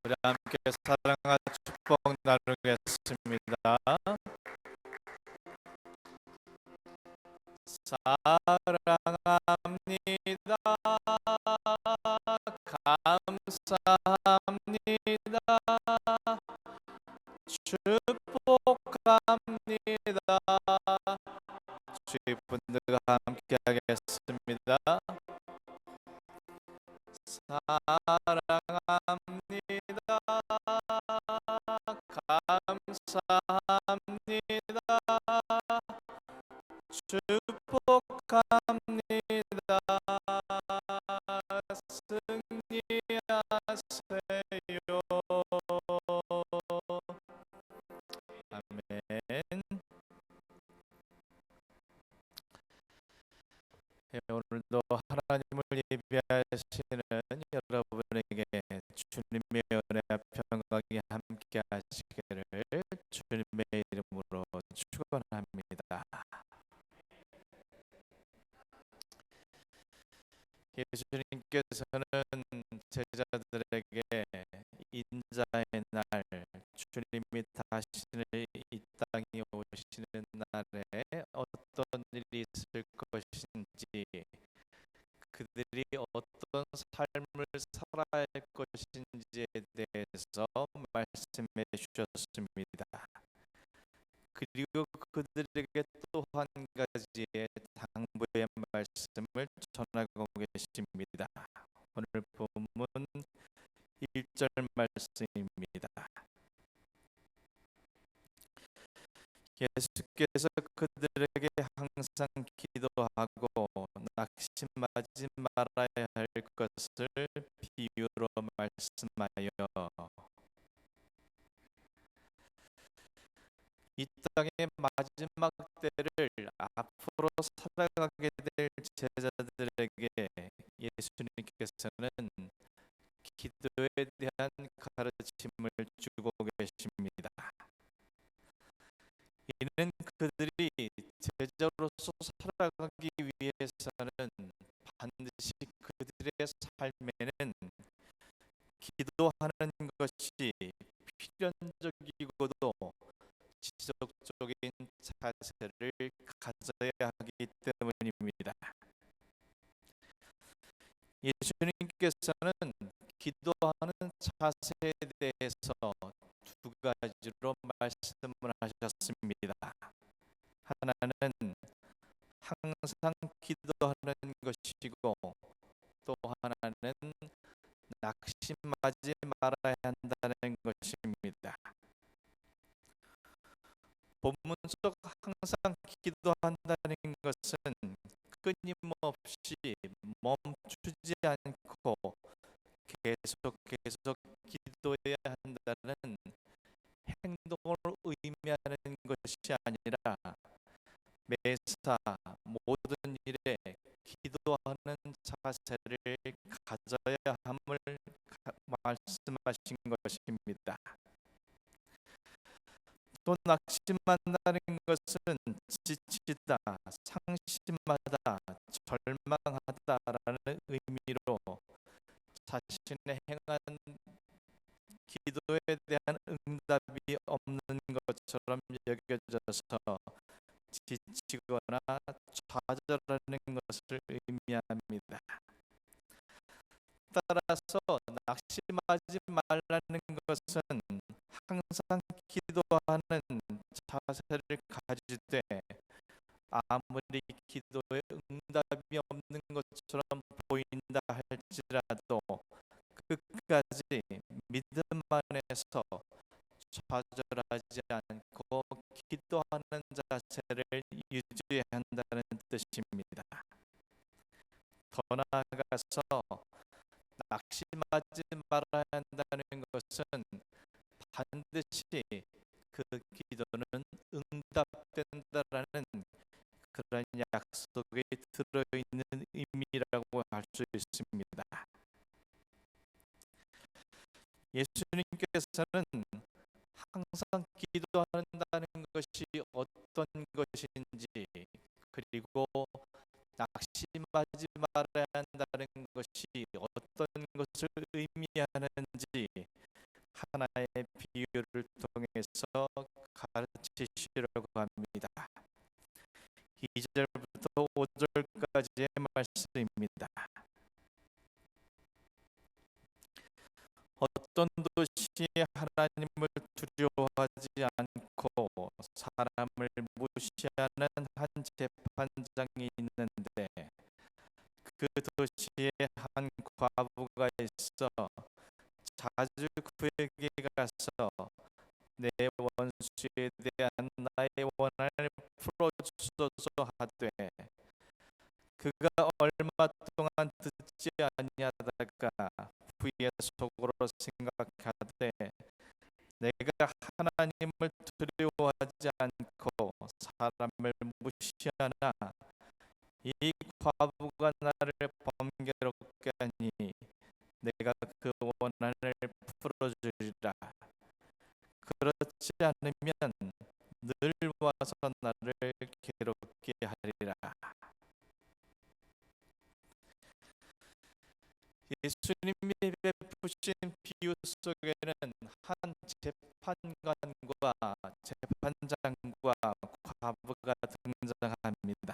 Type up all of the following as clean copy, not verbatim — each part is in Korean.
우리 함께 사랑과 축복 나누겠습니다. 사랑합니다. 감사합니다. 축복합니다. 주의 분들과 함께 하겠습니다. 사랑합니다. 감사합니다. 축복합니다. 승리하세요. 아멘. 오늘도 하나님을 예배하시는 여러분에게 주님의 은혜와 평강이 함께 하시기를 주님의 이름으로 축원합니다. 예수님께서는 제자들에게 인자의 날, 주님이 다시는 이 땅에 오시는 날에 어떤 일이 있을 것인지, 그들이 어떤 삶을 살아야 할 것인지에 대해서 말씀해 주셨습니다. 그리고 그들에게 또 한 가지의 당부의 말씀을 전하고 계십니다. 오늘 본문 1절 말씀입니다. 예수께서 그들에게 항상 기도하고 낙심하지 말아야 할 것을 비유로 말씀하여 이 땅의 마지막 때를 앞으로 살아가게 될 제자들에게 예수님께서는 기도에 대한 가르침을 주고 계십니다. 이는 그들이 제자로서 살아가기 위해서는 반드시 그들의 삶에는 기도하는 것이 필연적이고도 지속적인 자세를 가져야 하기 때문입니다. 예수님께서는 기도하는 자세에 대해서 두 가지로 말씀을 하셨습니다. 하나는 항상 기도하는 것이고, 또 하나는 낙심하지 말아야 한다는 것입니다. 본문 속 항상 기도한다는 것은 끊임없이 멈추지 않고 계속 기도해야 한다는 행동을 의미하는 것이 아니라 매사 모든 일에 기도하는 자세를 가져야 함을 말씀하신 것입니다. 또 낙심한다는 것은 지치다, 상심하다, 절망하다라는 의미로 자신의 행한 기도에 대한 응답이 없는 것처럼 여겨져서 지치거나 좌절하는 것을 의미합니다. 따라서 낙심하지 말라는 것은 항상 기도하는 자세를 가지되 아무리 기도에 응답이 없는 것처럼 보인다 할지라도 끝까지 믿음 안에서 좌절하지 않고 기도하는 자세를 유지해야 한다는 뜻입니다. 더 나아가서 낙심하지 말아야 한다는 것은 반드시 그 기도는 응답된다라는 그런 약속이 들어있는 의미라고 할 수 있습니다. 예수님께서는 항상 기도한다는 것이 어떤 것인지, 그리고 낙심하지 말아야 한다는 것이 어떤 것을 의미하는지 통해서 가르치시려고 합니다. 2절부터 5절까지의 말씀입니다. 어떤 도시에 하나님을 두려워하지 않고 사람을 무시하는 한 재판장이 있는데, 그 도시에 한 과부가 있어 자주 그에게 가서 내 원수에 대한 나의 원한을 풀어주소서 하되, 그가 얼마 동안 듣지 아니하다가 후에 속으로 생각하되 내가 하나님을 두려워하지 않고 사람을 무시하나 이 과부가 나를 번거롭게 하니 내가 그 원한을 풀어주리라. 그렇지 않으면 늘 와서 나를 괴롭게 하리라. 예수님이 베푸신 비유 속에는 한 재판관과 재판장과 과부가 등장합니다.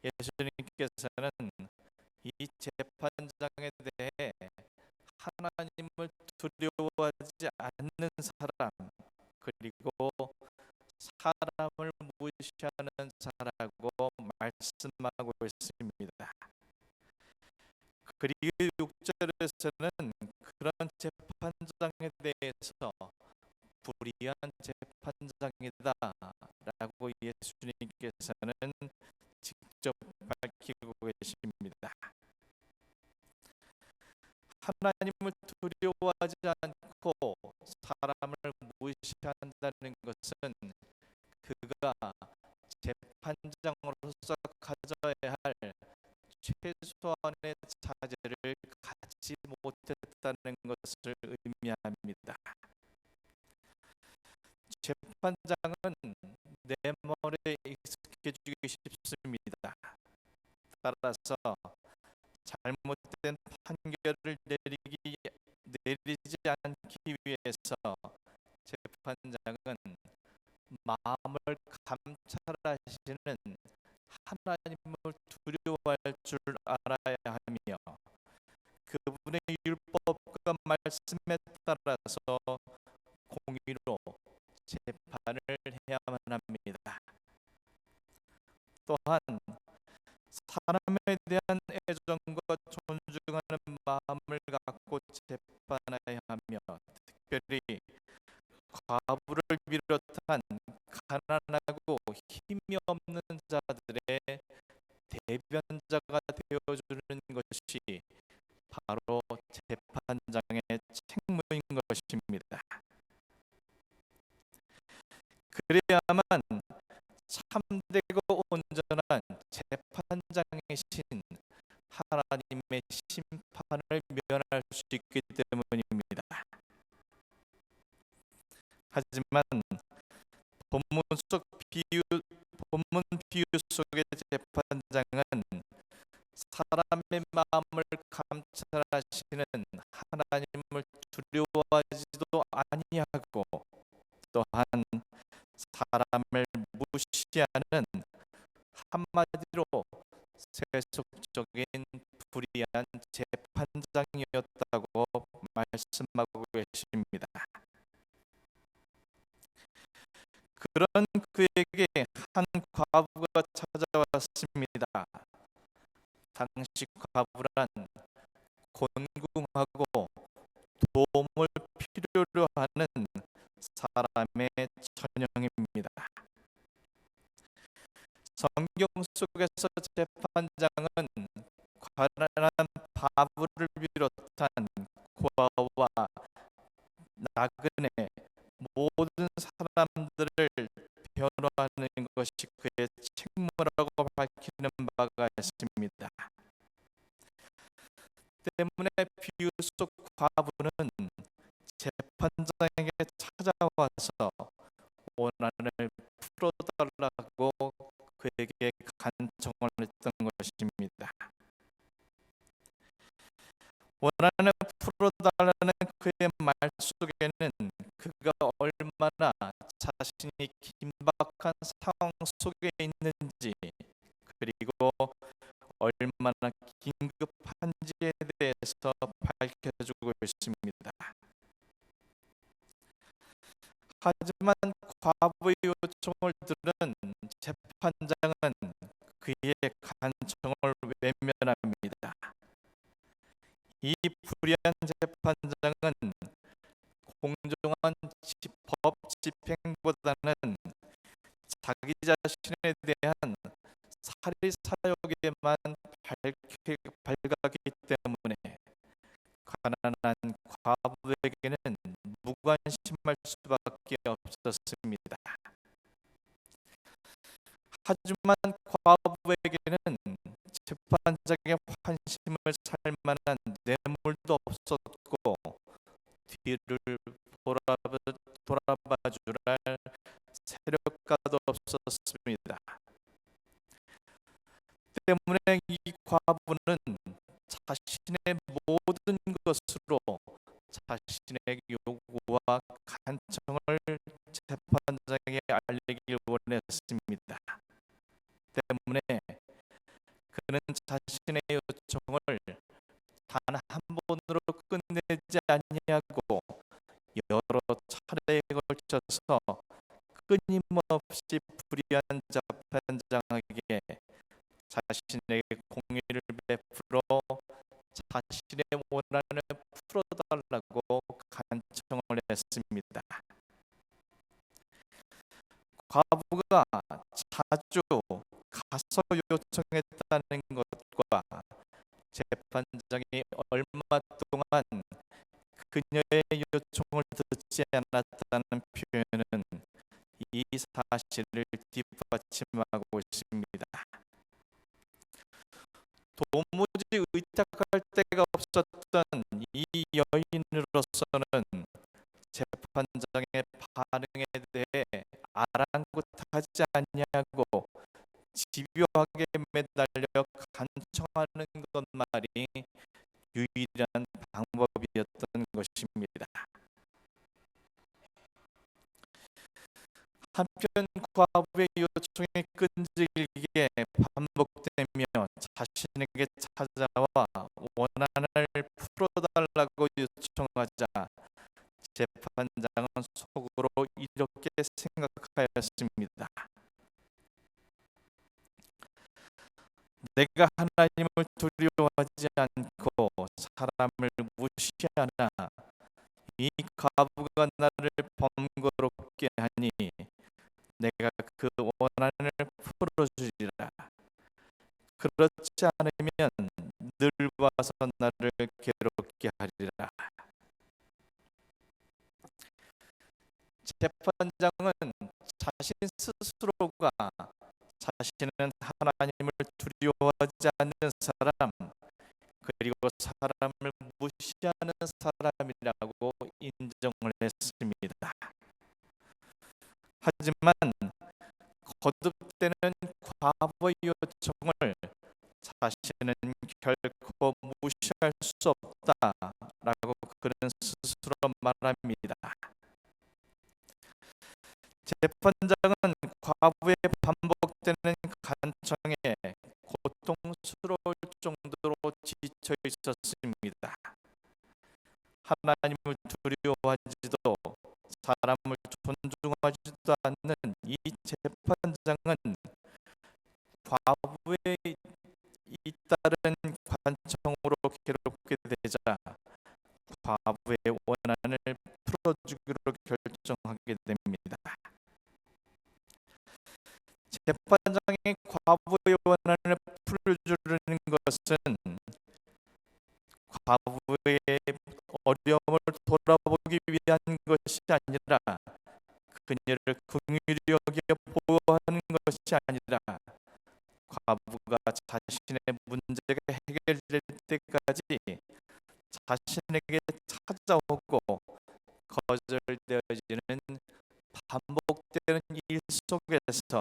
예수님께서는 이 재판장에 대해 하나님을 두려워하지 않는 사람, 그리고 사람을 무시하는 자라고 말씀하고 있습니다. 그리고 6절에서는 그런 재판장에 대해서 불의한 재판장이다 라고 예수님께서는 직접 밝히고 계십니다. 하나님을 두려워하지 않고 사람을 무시한다는 것은 그가 재판장으로서 가져야 할 최소한의 자질을 갖지 못했다는 것을 의미합니다. 재판장은 내 머리에 익숙해지기 쉽습니다. 따라서 잘못된 판결을 내리지 않기 위해서 재판장은 마음을 감찰하시는 하나님을 두려워할 줄 알아야 하며, 그분의 율법과 말씀에 따라서 공의로 재판을 해야만 합니다. 또한 사람에 대한 애정과 존중하는 마음을 갖고 재판해야 하며, 특별히 과부를 비롯한 가난하고 힘이 없는 자들의 대변자가 되어주는 것이 바로 재판장의 책무인 것입니다. 그래야만 참되고 온전한 재판장이신 하나님의 심판을 면할 수 있기 때문입니다. 하지만 본문 비유 속의 재판장은 사람의 마음을 감찰하시는 하나님을 두려워하지도 아니하고, 또한 사람을 무시하는, 한마디로 세속적인 불의한 재판장이었다고 말씀하고 계십니다. 그런 그에게 한 과부가 찾아왔습니다. 당시 과부란 곤궁하고 도움을 필요로 하는 사람의 전형입니다. 성경 속에서 재판장은 가난한 과부를 비롯한 고아와 나그네 모든 사람들을 변호하는 것이 그의 책무라고 밝히는 바가 있습니다. 때문에 비유 속 과부는 재판장에게 찾아와서 원한을 풀어달라고 그에게 간청을 했던 것입니다. 원한을 풀어달라는 그의 말 속에는 그가 얼마나 자신이 긴박한 상황 속에 있는지, 그리고 얼마나 긴급한지에 대해서 밝혀주고 있습니다. 하지만 과부의 요청을 들은 재판장은 그의 간청을 외면합니다. 이 불의한 재판장은 공정한 법 집행보다는 자기 자신에 대한 사리 사욕에만 발각하기 때문에 가난한 과부에게는 무관심할 수밖에 없었습니다. 하지만 과부에게는 재판장의 환심을 살 만한 뇌물도 없었고 뒤를 돌아봐 주랄 세력가도 없었습니다. 때문에 이 과부는 자신의 모든 것으로 자신의 요구와 간청을 재판장에게 알리길 원했습니다. 때문에 그는 자신의 요청을 단 한 번으로 끝내지 아니하고 여러 차례에 걸쳐서 끊임없이 불의한 재판장에게 자신에게 공의를 베풀어 자신의 원한을 풀어달라고 간청을 했습니다. 과부가 자주 가서 요청했다는 것과 재판장이 얼마 동안 그녀의 요청을 듣지 않았다는 표현은 이 사실을 뒷받침하고 있습니다. 도무지 의탁할 데가 없었던 이 여인으로서는 재판장의 반응에 대해 아랑곳하지 않냐고 집요하게 매달려 간청하는 것만이 유일한 방법이었던 것입니다. 한편 과부의 요청이 끈질기게 반복되며 자신에게 찾아와 원한을 풀어달라고 요청하자 재판장은 속으로 이렇게 생각하였습니다. 내가 하나님을 두려워하지 않고 사람을 무시하나 이 과부가 나를 번거롭게 하니 내가 그 원한을 풀어주리라. 그렇지 않으면 늘 와서 나를 괴롭게 하리라. 재판장은 자신 스스로가 자신은 하나님을 두려워하지 않는 사람, 그리고 사람을 무시하는 사람이라고 인정을 했습니다. 하지만 거듭되는 과부의 요청을 자신은 결코 무시할 수 없다라고 그는 스스로 말합니다. 재판장은 과부의 반복되는 간청에 고통스러울 정도로 지쳐 있었습니다. 하나님을 두려워하지도 사람을 존중하지도 않는 이 재판장은 과부의 잇따른 간청으로 괴롭게 되자 과부의 원한을 풀어주기로 결정하게 됩니다. 재판장이 과부의 원한을 풀어주려는 것은 과부의 어려움을 돌아보기 위한 것이 아니라 그녀를 긍휼히 여겨 보호하는 것이 아니라 과부가 자신의 문제가 해결될 때까지 자신에게 찾아오고 거절되어지는 반복되는 일 속에서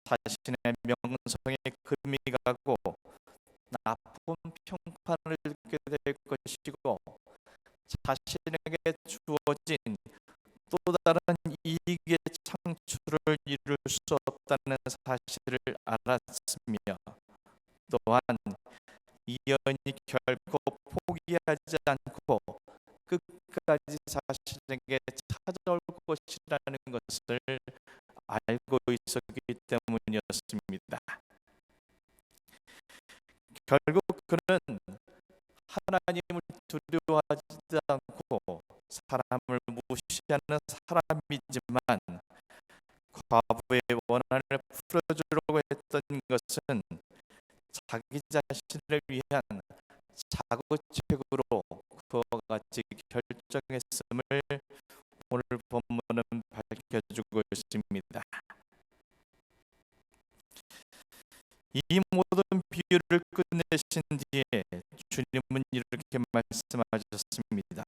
자신의 명성에 금이 가고 나쁜 평판을 듣게 될 것이고 자신에게 주어진 또 다른 이익의 창출을 이룰 수 없다는 사실을 알았으며, 또한 이 여인이 결코 포기하지 않고 끝까지 자신에게 찾아올 것이라는 것을 알고 있었기 때문이었습니다. 결국 그는 하나님을 두려워하지 않고 사람을 무시하는 사람이지만, 과부의 원한을 풀어주려고 했던 것은 자기 자신을 위한 자구책으로 그와 같이 결정했음을 오늘 본문은 밝혀주고 있습니다. 이 모든 비유를 끝내신 뒤에 주님은 이렇게 말씀하셨습니다.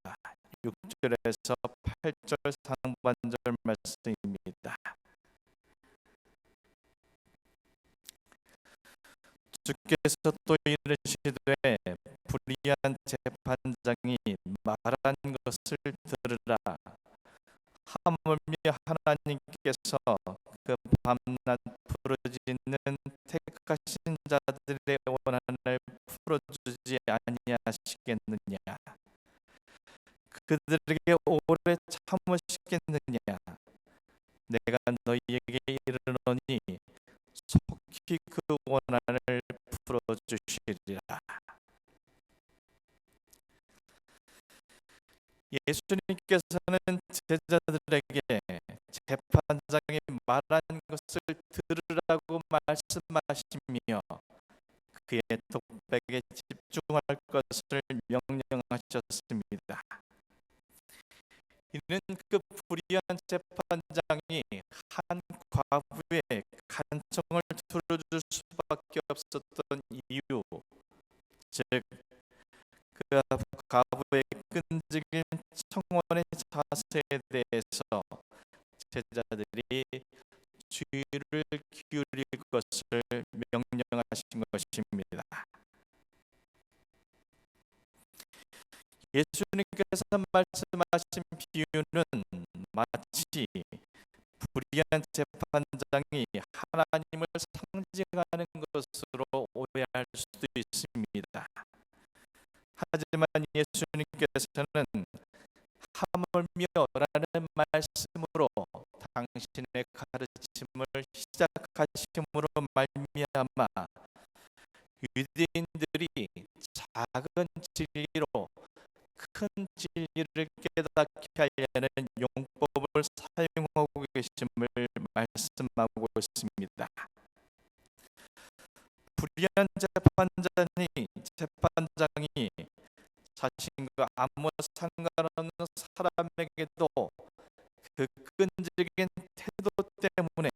6절에서 8절 상반절 말씀입니다. 주께서 또 이르시되 불의한 재판장이 말한 것을 들으라. 하물며 하나님께서 그 밤낮 부르짖는 택하신 자들의 원한을 풀어주지 아니하시겠느냐? 그들에게 오래 참으시겠느냐? 내가 너희에게 이르노니 속히 그 원한을 풀어주시리라. 예수님께서는 제자들에게 재판장이 말한 것을 들으라고 말씀하시며 그의 독백에 집중할 것을 명령하셨습니다. 이는 그 불의한 재판장이 한 과부의 간청을 들어줄 수밖에 없었던 이유, 즉 그 과부의 끈질긴 청원의 자세에 대해서 제자들이 주의를 기울일 것을 명령하신 것입니다. 예수님께서 말씀하신 비유는 마치 불의한 재판장이 하나님을 상징하는 것으로 오해할 수도 있습니다. 하지만 예수님께서는 하물며라는 말씀으로 당신의 가르침을 시작하심으로 말미암아 유대인들이 작은 진리로 큰 진리를 깨닫게 하려는 용법을 사용하고 계심을 말씀하고 있습니다. 불의한 재판장이 자신과 아무 상관없는 사람에게도 그 끈질긴 태도 때문에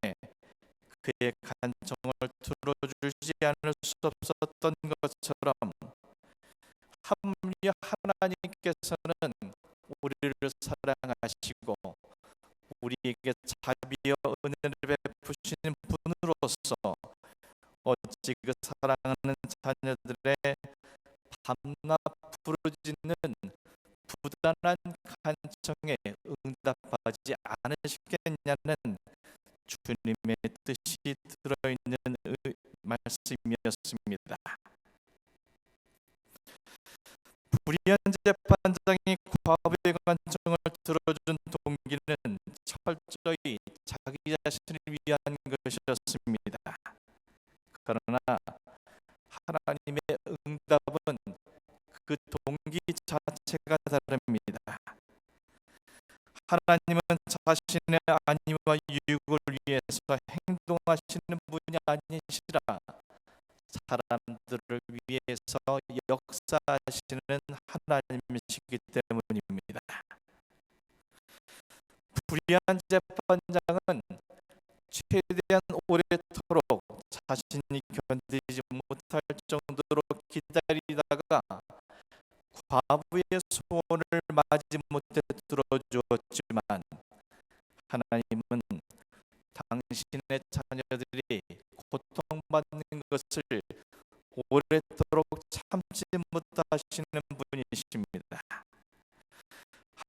그의 간청을 들어주지 않을 수 없었던 것처럼, 하물며 하나님께서는 우리를 사랑하시고 우리에게 자비와 은혜를 베푸시는 분으로서 어찌 그 사랑하는 자녀들의 밤낮 부르짖는 부단한 간청에 응답하지 않으시겠냐는 주님의 뜻이 들어있는 말씀이었습니다. 불의한 재판장이 과부의 간청을 들어준 동기는 철저히 자기 자신을 위한 것이었습니다. 그러나 하나님의 응답은 그 동기 자체가 다릅니다. 하나님은 자신의 안위와 유익을 위해서 행동하시는 분이 아니시라 사람들을 위해서 역사하시는 하나님이시기 때문입니다. 불의한 재판장은 최대한 오래도록 자신이 견디지 못할 정도로 기다리다가 과부의 소원을 마지못해 들어주었지만, 하나님은 당신의 자녀들이 고통받는 것을 오래도록 참지 못하시는 분이십니다.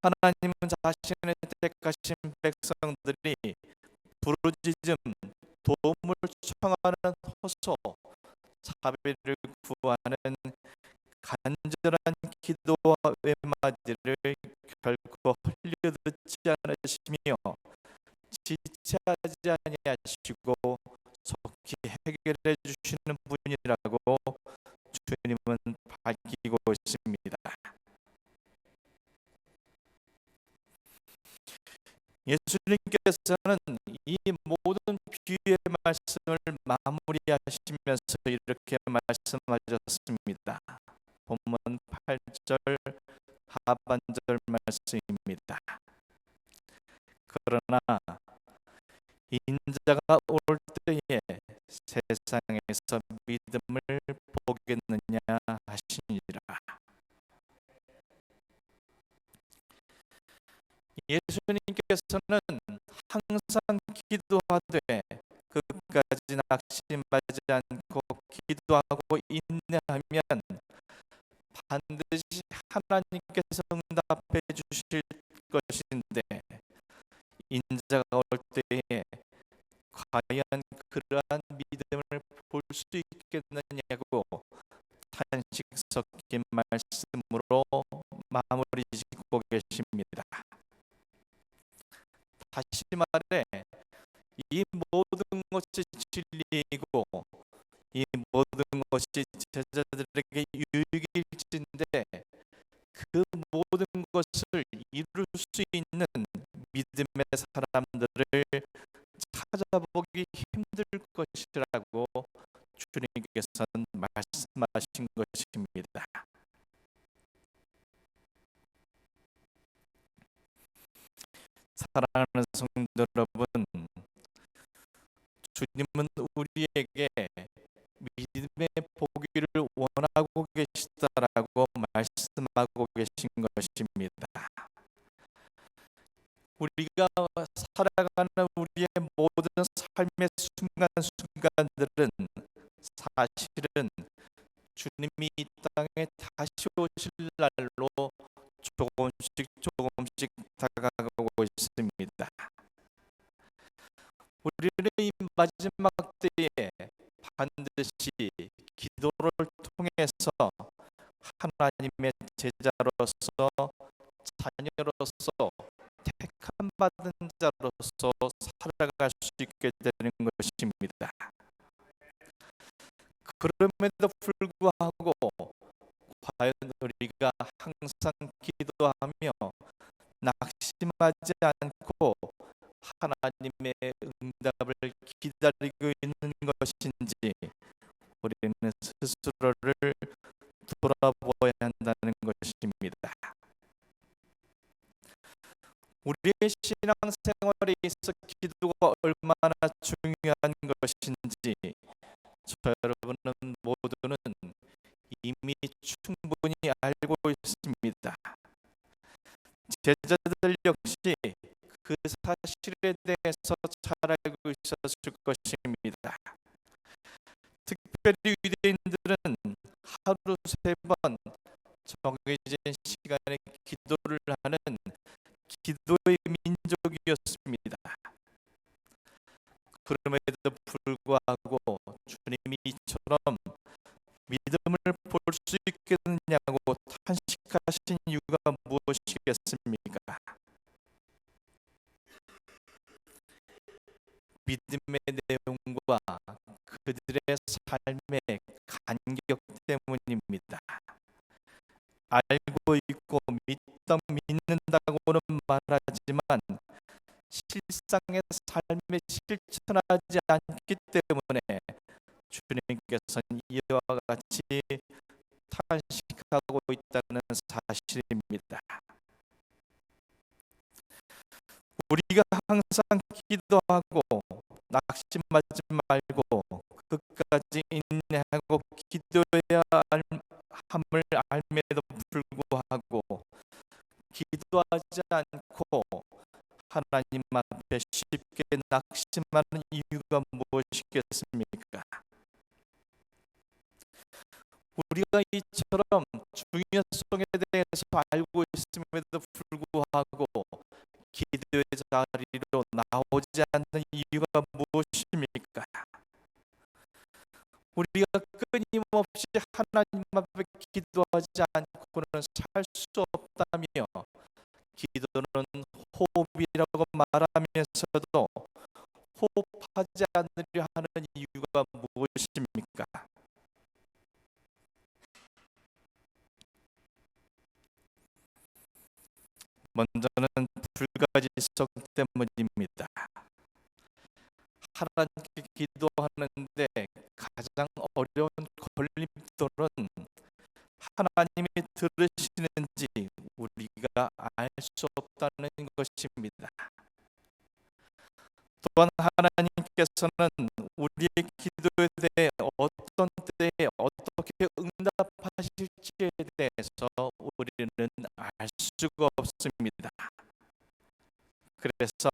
하나님은 자신의 택하신 백성들이 부르짖음 도움을 청하는 호소, 자비를 구하는 간절한 기도와 외마디를 결코 흘려듣지 않으시며 지체하지 아니하시고 속히 해결해 주시는 분이라고 주님은 밝히고 있습니다. 예수님께서는 이 모든 비유의 말씀을 마무리하시면서 이렇게 말씀하셨습니다. 본문 8절 하반절 말씀입니다. 그러나 인자가 올 때에 세상에서 믿음을 보겠느냐 하시니라. 예수님께서는 항상 기도하되 끝까지 낙심하지 않고 기도하고 인내하면 반드시 하나님께서 응답해 주실 것인데, 인자가 올 때에 과연 그러한 믿음을 볼 수 있겠느냐고 탄식 섞인 말씀으로 마무리 짓고 계십니다. 다시 말해 이 모든 것이 진리이고 이 모든 것이 제자들에게 유익일진데 그 모든 것을 이룰 수 있는 믿음의 사람들을 찾아보기 힘들 것이라고 주님께서는 말씀하신 것입니다. 사랑하는 성도 여러분, 주님은 우리에게 믿음의 보기를 원하고 계시다라고 말씀하고 계신 것입니다. 우리가 살아가는 우리의 모든 삶의 순간순간들은 사실은 주님이 이 땅에 다시 오실 날로 조금씩 다가가고 있습니다. 우리는 이 마지막 때에 반드시 기도를 통해서 하나님의 제자로서, 자녀로서, 택함 받은 자로서 살아갈 수 있게 되는 것입니다. 그럼에도 불구하고 과연 우리가 항상 기도하며 낙심하지 않고 하나님의 응답을 기다리고 있는 것인지 우리는 스스로를 돌아보아야 한다는 것입니다. 우리의 신앙생활에 있어 기도가 얼마나 중요한 것인지 저 여러분은 모두는 이미 충분히 알고 있습니다. 제자들 역시 그 사실에 대해서 잘 알고 있었을 것입니다. 특별히 유대인들은 하루 3번 정해진 시간에 기도를 하는 기도의 민족이었습니다. 그럼에도 불구하고 주님이 이처럼 믿음을 볼 수 있겠느냐고 탄식하신 이유가 무엇이겠습니까? 믿음의 내용과 그들의 삶의 간격 때문입니다. 알고 있고 믿는다고는 말하지만 실상의 삶에 실천하지 않기 때문에 주님께서는 이와 같이 탄식하고 있다는 사실입니다. 우리가 항상 기도하고 낙심하지 말고 끝까지 인내하고 기도해야 함을 알매도 불구하고 기도하지 않고 하나님 앞에 쉽게 낙심하는 이유가 무엇이겠습니까? 우리가 이처럼 중요성에 대해서 알고 있음에도 불구하고 기도의 자리로 나오지 않는 이유가 무엇입니까? 우리가 끊임없이 하나님 앞에 기도하지 않고는 살 수 없다며, 기도는 호흡이라고 말하면서도 호흡하지 않으려 하는 이유가 무엇입니까? 먼저는 불가지성 때문입니다. 하나님께 기도하는데 가장 어려운 걸림돌은 하나님이 들으시는지 우리가 알 수 없다는 것입니다. 또한 하나님께서는 우리의 기도에 대해 어떤 때에 어떻게 응답하실지에 대해서 우리는 알 수가 없습니다. 그래서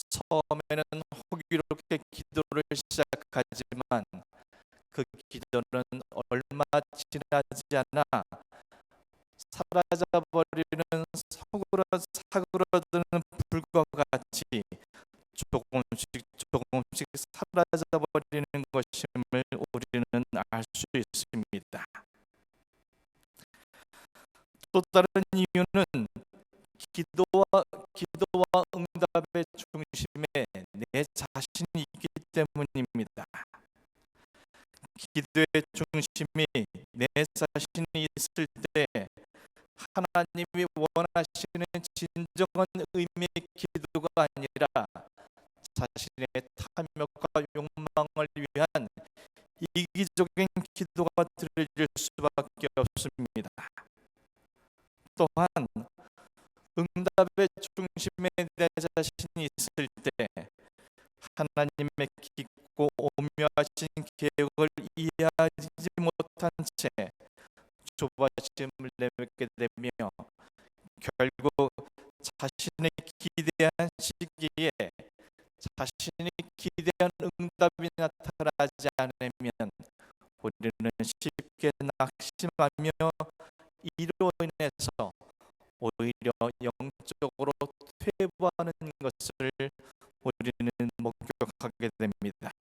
처음에는 호기롭게 기도를 시작하지만 그 기도는 얼마 지나지 않아 사라져버리는 사그러드는 불과 같이 조금씩 사라져버리는 것임을 우리는 알 수 있습니다. 또 다른 이유는 기도와 응답의 중심에 내 자신이 있기 때문입니다. 기도의 중심이 내 자신이 있을 때 하나님이 원하시는 진정한 의미의 기도가 아니라 자신의 탐욕과 욕망을 위한 이기적인 기도가 드려질 수밖에 없습니다. 또한 응답의 중심에 내 자신이 있을 때 하나님의 깊고 오묘하신 계획을 이해하지 못한 채 조바심을 내뱉게 되며 결국 자신의 기대한 시기에 자신이 기대한 응답이 나타나지 않으면 우리는 쉽게 낙심하며 이로 인해서 오히려 영적으로 퇴보하는 것을 우리는 목격하게 됩니다.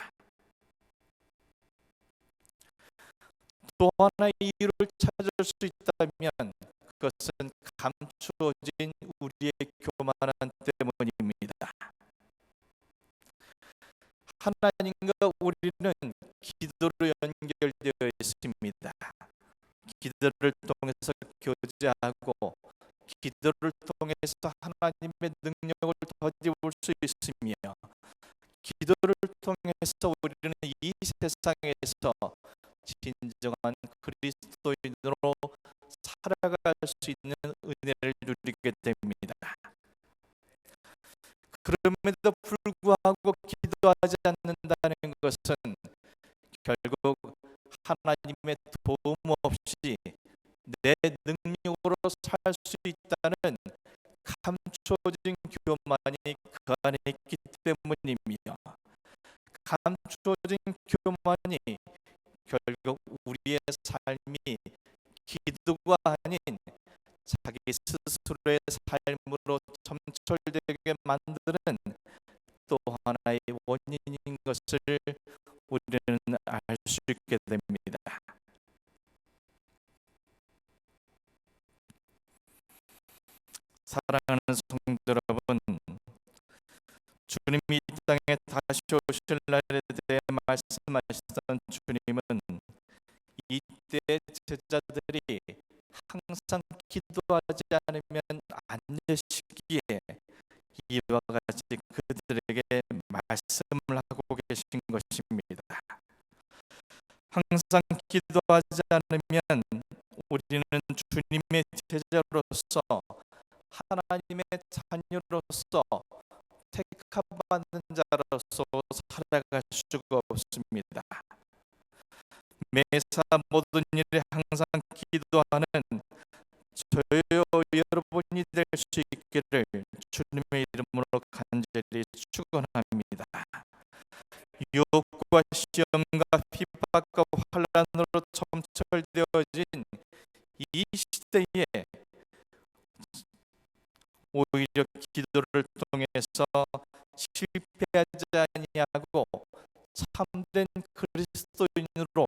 또 하나의 이유를 찾을 수 있다면 그것은 감추어진 우리의 교만함 때문입니다. 하나님과 우리는 기도로 연결되어 있습니다. 기도를 통해서 교제하고 기도를 통해서 하나님의 능력을 더디볼 수 있으며 기도를 통해서 우리는 이 세상에서 진정한 그리스도인으로 살아갈 수 있는 은혜를 누리게 됩니다. 그럼에도 불구하고 기도하지 않는다는 것은 결국 하나님의 도움 없이 내 능력으로 살 수 있다는 감추어진 교만이 그 안에 있기 때문이며 감추어진 교만이 결국 우리의 삶이 기도가 아닌 자기 스스로의 삶으로 점철되게 만드는 또 하나의 원인인 것을 우리는 알 수 있게 됩니다. 사랑하는 성도 여러분, 주님이 이 땅에 다시 오실 날에 대해 말씀하시던 주님은 이때 제자들이 항상 기도하지 않으면 안 되시기에 이와 같이 그들에게 말씀을 하고 계신 것입니다. 항상 기도하지 않으면 우리는 주님의 제자로서 하나님의 자녀로서 택함받는 자로서 살아갈 수가 없습니다. 매사 모든 일에 항상 기도하는 저요 여러분이 될 수 있기를 주님의 이름으로 간절히 축원합니다. 유혹과 시험과 핍박과 환난으로 점철되어진 이 시대에 오히려 기도를 통해서 실패하지 아니하고 참된 그리스도인으로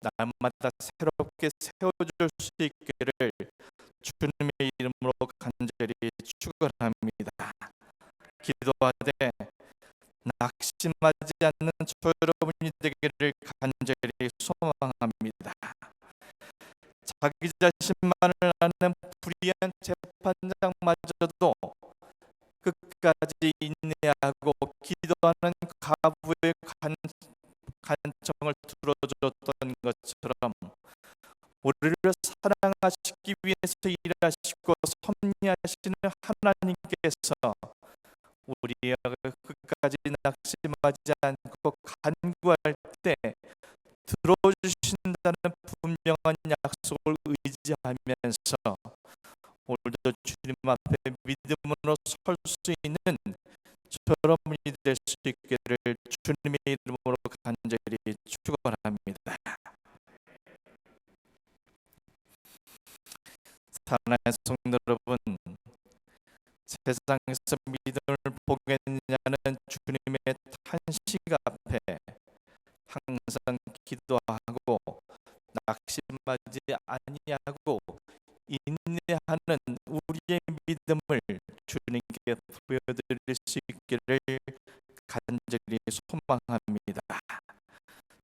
날마다 새롭게 세워줄 수 있기를 주님의 이름으로 간절히 축원합니다. 기도하되 낙심하지 않는 저 여러분이 되기를 간절히 소망합니다. 자기 자신만을 아는 불의한 재판장마저도 끝까지 인내하고 기도하는 가부의 간청을 들어줬던 것처럼 우리를 사랑하시기 위해서 일하시고 섭리하시는 하나님께서 우리가 끝까지 낙심하지 않고 간구할 때 들어주신다는 분명한 약속을 의지하면서 오늘도 주님 앞에 믿음으로 설 수 있는 여러분이 될 수 있기를 주님의 이름으로 간절히 축원합니다. 사랑하는 성도 여러분, 세상에서 믿음을 보겠느냐는 주님의 탄식 앞에 항상 기도하고 낙심하지 아니하고 인내하는 우리의 믿음을 주님께 보여드릴 수 있기를 간절히 소망합니다.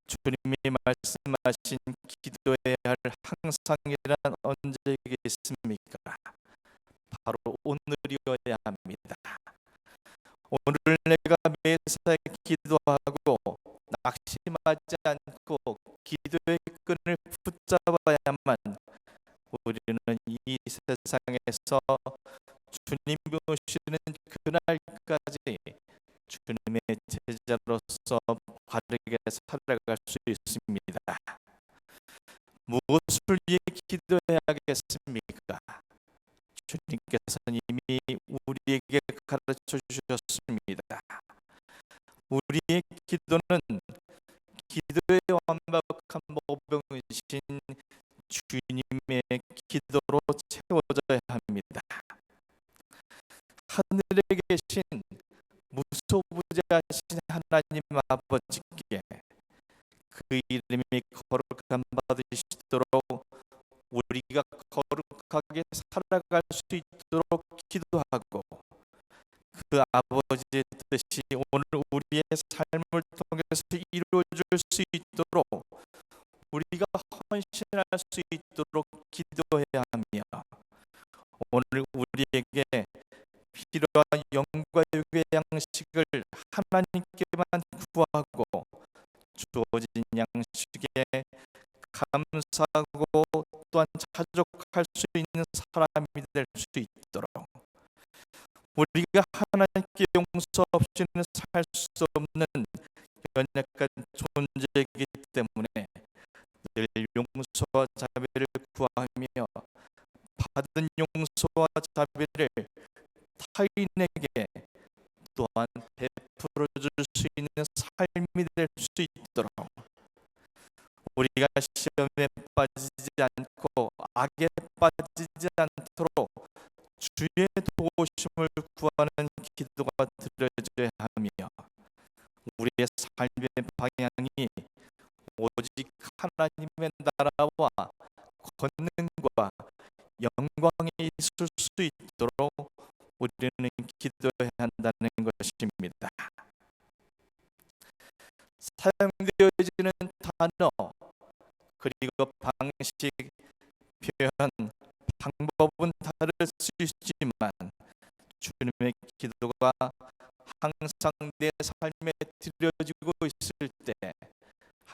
주님이 말씀하신 기도해야 할 항상이란 언제가 있습니까? 바로 오늘이어야 합니다. 오늘 내가 매사에 기도하고 낙심하지 않고 기도의 끈을 붙잡아야만 우리는 이 세상에서 주님 오시는 그날까지 주님의 제자로서 바르게 살아갈 수 있습니다. 무엇을 위해 기도해야겠습니까? 주님께서는 이미 우리에게 가르쳐 주셨습니다. 우리의 기도는 기도의 완벽한 모병이신 주님의 기도로 채워져야 합니다. 하늘에 계신 무소부재하신 하나님 아버지께 그 이름이 거룩함 받으시도록 우리가 거룩하게 살아갈 수 있도록 기도하고 그 아버지의 뜻이 오늘 우리의 삶을 통해서 이루어질 수 있도록 우리가 헌신할 수 있도록 기도해야 하며 오늘 우리에게 필요한 영과 육의 양식을 하나님께만 구하고 주어진 양식에 감사하고 또한 자족할 수 있는 사람이 될 수 있도록 우리가 하나님께 용서 없이는 살 수 없는 연약한 존재이기 때문에 늘 용서와 자비를 구하며 받은 용서와 자비를 타인에게 또한 베풀어 줄 수 있는 삶이 될 수 있도록 우리가 시험에 빠지지 않고 악에 빠지지 않도록 주의 도우심을 구하는 기도가 드려져야 하며 우리의 삶의 방향이 오직 하나님의 나라와 권능과 영광이 있을 수 있도록 우리는 기도해야 한다는 것입니다. 사용되어지는 단어 그리고 방식, 표현, 방법은 다를 수 있지만 주님의 기도가 항상 내 삶에 드려지고 있을 때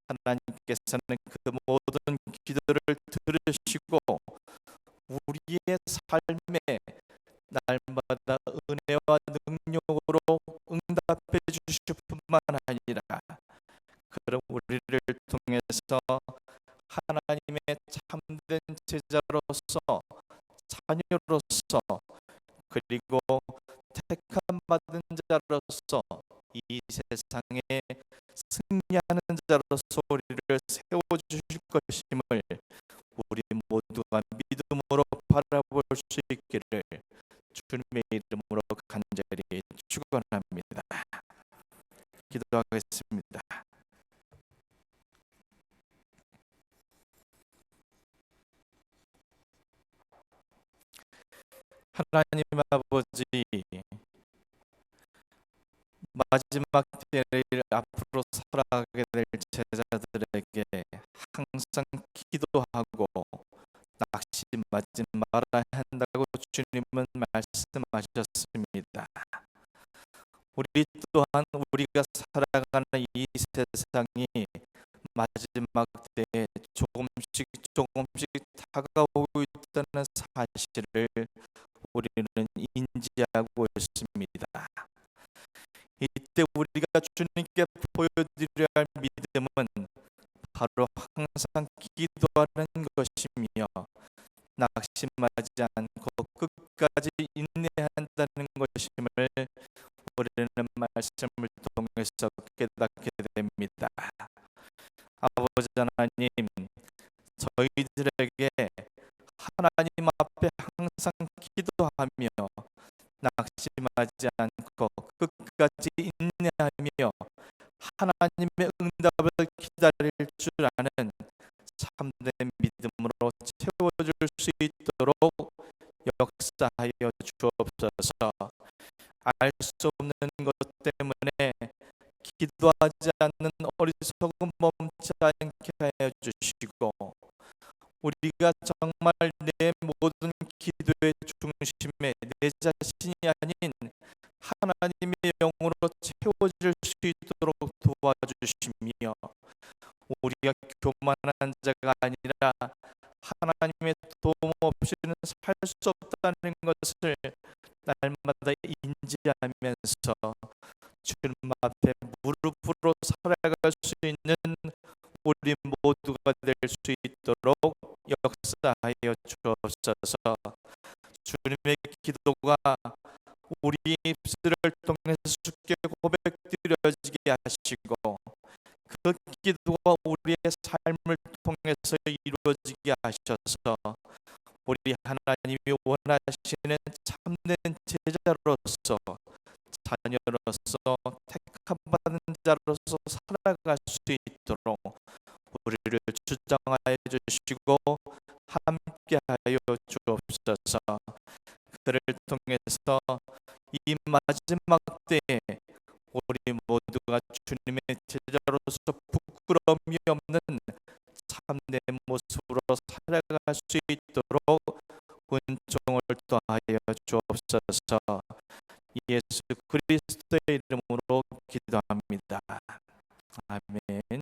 하나님께서는 그 모든 기도를 들으시고 우리의 삶에 날마다 은혜와 능력으로 응답해 주실 뿐만 아니라 그럼 우리를 통해서 하나님의 참된 제자로서 자녀로서 그리고 택함 받은 자로서 이 세상에 승리하는 자로서 우리를 세워주실 것임을 우리 모두가 믿음으로 바라볼 수 있기를 주님의 이름으로 기도하겠습니다. 하나님 아버지, 마지막 때를 앞으로 살아가게 될 제자들에게 항상 기도하고 낙심하지 말아야 한다고 주님은 말씀하셨습니다. 우리 또한 우리가 살아가는 이 세상이 마지막 때에 조금씩 조금씩 다가오고 있다는 사실을 우리는 인지하고 있습니다. 이때 우리가 주님께 보여드려야 할 믿음은 바로 항상 기도하는 것이며 낙심하지 않고 끝까지 인내한다는 것임을 우리는 말씀을 통해서 깨닫게 됩니다. 아버지 하나님, 저희들에게 하나님 앞에 항상 기도하며 낙심하지 않고 끝까지 인내하며 하나님의 응답을 기다릴 줄 아는 참된 믿음으로 채워줄 수 있도록 역사하여 주옵소서. 알 수 없는 것 때문에 기도하지 않는 어리석은 멈지 않게 하여 주시고, 우리가 정말 내 모든 기도의 중심에 내 자신이 아닌 하나님의 영으로 채워질 수 있도록 도와주시며, 우리가 교만한 자가 아니라 하나님의 도움 없이는 살 수 없다는 것을 날마다 인지하면서 주님 앞에 무릎으로 살아갈 수 있는 우리 모두가 될 수 있도록 역사하여 주옵소서. 주님의 기도가 우리 입술을 통해서 주께 고백드려지게 하시고, 그 기도가 우리의 삶을 통해서 이루어지게 하셔서 우리 하나님이 원하시는 참된 제자로서, 자녀로서, 택함받은 자로서 살아갈 수 있도록 우리를 주장하여 주시고 함께하여 주옵소서. 그를 통해서 이 마지막 때에 우리 모두가 주님의 제자로서 부끄러움이 없는 참된 모습으로 살아갈 수 있도록 은총을 더하여 주옵소서. 예수 그리스도의 이름으로 기도합니다. 아멘.